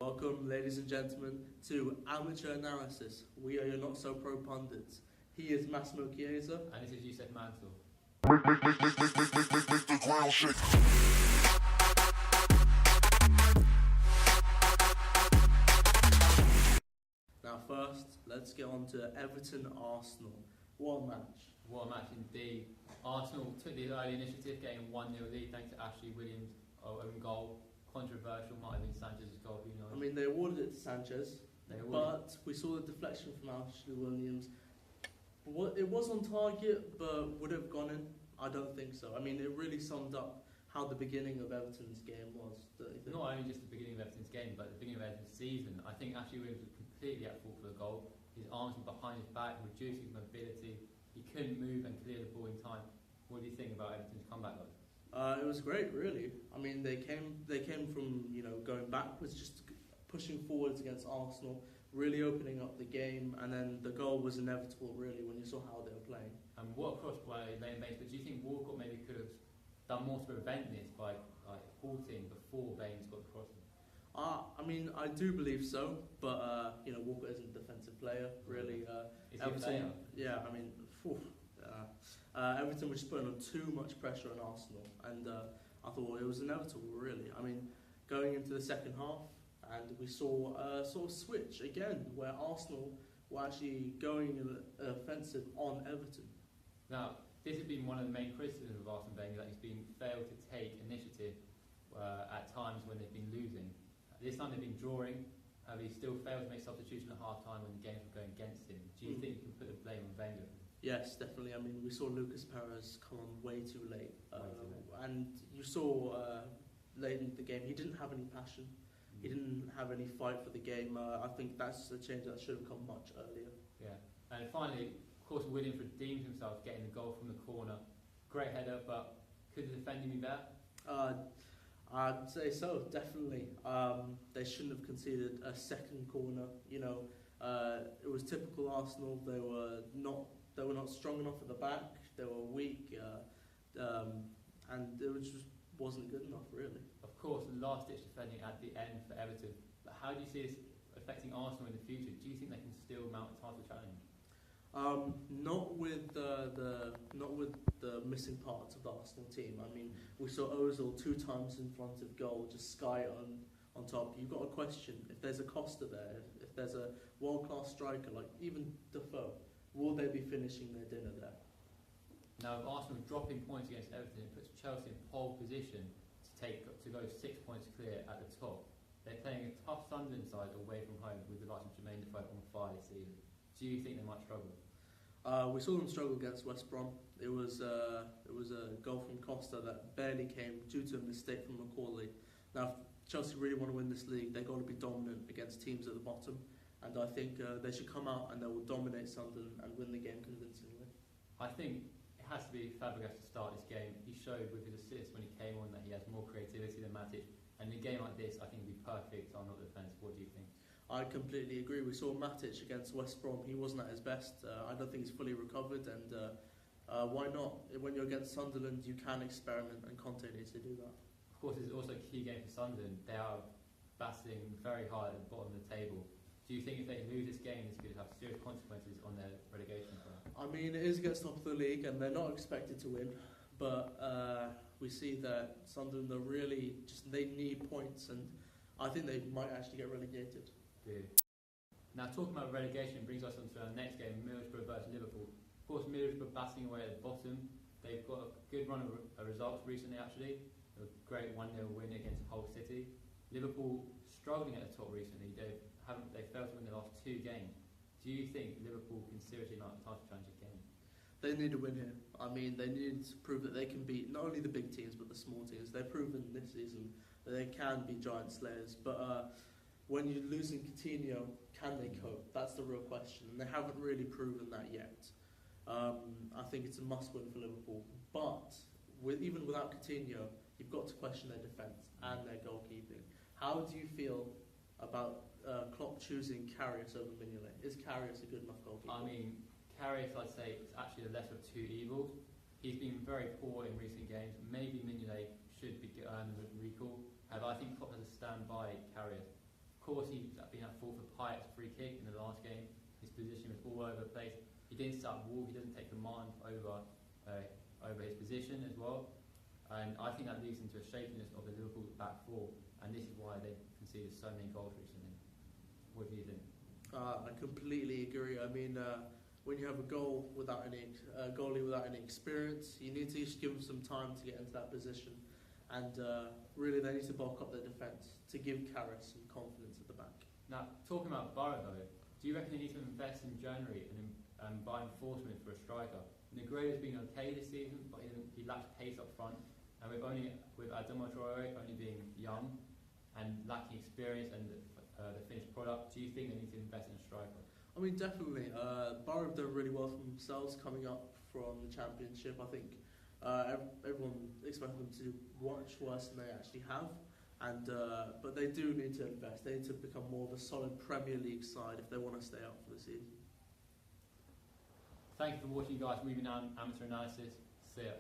Welcome, ladies and gentlemen, to Amateur Analysis. We are your not-so-pro pundits. He is Massimo Chiesa. And this is Yusuf Mansour. Make the ground shake. Now first, let's get on to Everton-Arsenal. What a match. What a match indeed. Arsenal took the early initiative, getting a 1-0 lead thanks to Ashley Williams' own goal. Controversial, might have been Sanchez's goal, who knows. I mean, they awarded it to Sanchez, but we saw the deflection from Ashley Williams. It was on target, but would have gone in? I don't think so. I mean, it really summed up how the beginning of Everton's game was. Not only just the beginning of Everton's game, but the beginning of Everton's season. I think Ashley Williams was completely at fault for the goal. His arms were behind his back, reducing his mobility. He couldn't move and clear the ball in time. What do you think about Everton's comeback, though? It was great, really. I mean, they came from going backwards, just pushing forwards against Arsenal, really opening up the game, and then the goal was inevitable, really, when you saw how they were playing. And what a cross by Lane Baines, but do you think Walcott maybe could have done more to prevent this by halting before Baines got the cross? I mean, I do believe so, but Walcott isn't a defensive player, really. Is he a player? Yeah, I mean, Everton was just putting on too much pressure on Arsenal, and I thought it was inevitable, really. I mean, going into the second half, and we saw a sort of switch again, where Arsenal were actually going offensive on Everton. Now, this has been one of the main criticisms of Arsene Wenger, that he's been failed to take initiative at times when they've been losing. This time they've been drawing, he still failed to make substitution at half-time when the games were going against him. Do you think you can put the blame on Wenger? Yes, definitely. I mean, we saw Lucas Perez come on way too late. And you saw late in the game, he didn't have any passion. He didn't have any fight for the game. I think that's a change that should have come much earlier. Yeah. And finally, of course, Williams redeemed himself getting the goal from the corner. Great header, but could the defending be better? I'd say so, definitely. They shouldn't have conceded a second corner. It was typical Arsenal. They were not strong enough at the back. They were weak, and it just wasn't good enough, really. Of course, the last-ditch defending at the end for Everton. But how do you see this affecting Arsenal in the future? Do you think they can still mount a title challenge? Not with the missing parts of the Arsenal team. I mean, we saw Ozil 2 times in front of goal, just sky on top. You've got a question: if there's a Costa there, if there's a world-class striker like even Defoe, will they be finishing their dinner there? Now, if Arsenal dropping points against Everton, it puts Chelsea in pole position to go 6 points clear at the top. They're playing a tough Sunderland side away from home with the likes of Jermaine Defoe on fire this season. Do you think they might struggle? We saw them struggle against West Brom. It was a goal from Costa that barely came due to a mistake from Macaulay. Now, if Chelsea really want to win this league, they've got to be dominant against teams at the bottom. And I think they should come out and they will dominate Sunderland and win the game convincingly. I think it has to be Fabregas to start this game. He showed with his assist when he came on that he has more creativity than Matic. And in a game like this, I think it would be perfect on the defence. What do you think? I completely agree. We saw Matic against West Brom. He wasn't at his best. I don't think he's fully recovered. And why not? When you're against Sunderland, you can experiment, and Conte needs to do that. Of course, it's also a key game for Sunderland. They are battling very hard at the bottom of the table. Do you think if they lose this game, this could have serious consequences on their relegation plan? I mean, it is against top of the league, and they're not expected to win. But we see that Sunderland are really they need points, and I think they might actually get relegated. Good. Now, talking about relegation brings us on to our next game, Middlesbrough versus Liverpool. Of course, Middlesbrough battling away at the bottom. They've got a good run of results recently, actually. A great 1-0 win against Hull City. Liverpool struggling at the top recently. They failed to win the last 2 games. Do you think Liverpool can seriously mount a title challenge again? They need to win here. I mean, they need to prove that they can beat not only the big teams but the small teams. They've proven this season that they can be giant slayers. But when you're losing Coutinho, can they cope? That's the real question, and they haven't really proven that yet. I think it's a must-win for Liverpool. But even without Coutinho, you've got to question their defence and their goalkeeping. How do you feel about Klopp choosing Karius over Mignolet? Is Karius a good enough goalkeeper? I mean, Karius, I'd say, is actually the lesser of 2 evils. He's been very poor in recent games. Maybe Mignolet should be earned a recall. However, I think Klopp has to stand by Karius. Of course, he's been at fault for Pyatt's free kick in the last game. His position was all over the place. He didn't start Wolves. He doesn't take command over his position as well. And I think that leads into a shakiness of the Liverpool back four. And this is why they conceded so many goals recently. What do you think? I completely agree. I mean, when you have a goalie without any experience, you need to just give them some time to get into that position. And really, they need to bulk up their defence to give Karras some confidence at the back. Now, talking about Borough though, do you reckon they need to invest in January and buy enforcement for a striker? Negreira's been okay this season, but he lacks pace up front. And with Adama Traore only being young and lacking experience and the finished product, do you think they need to invest in a striker? I mean, definitely. Borough have done really well for themselves coming up from the Championship. I think everyone expected them to watch worse than they actually have. But they do need to invest. They need to become more of a solid Premier League side if they want to stay up for the season. Thank you for watching, guys. Moving on, Amateur Analysis. See ya.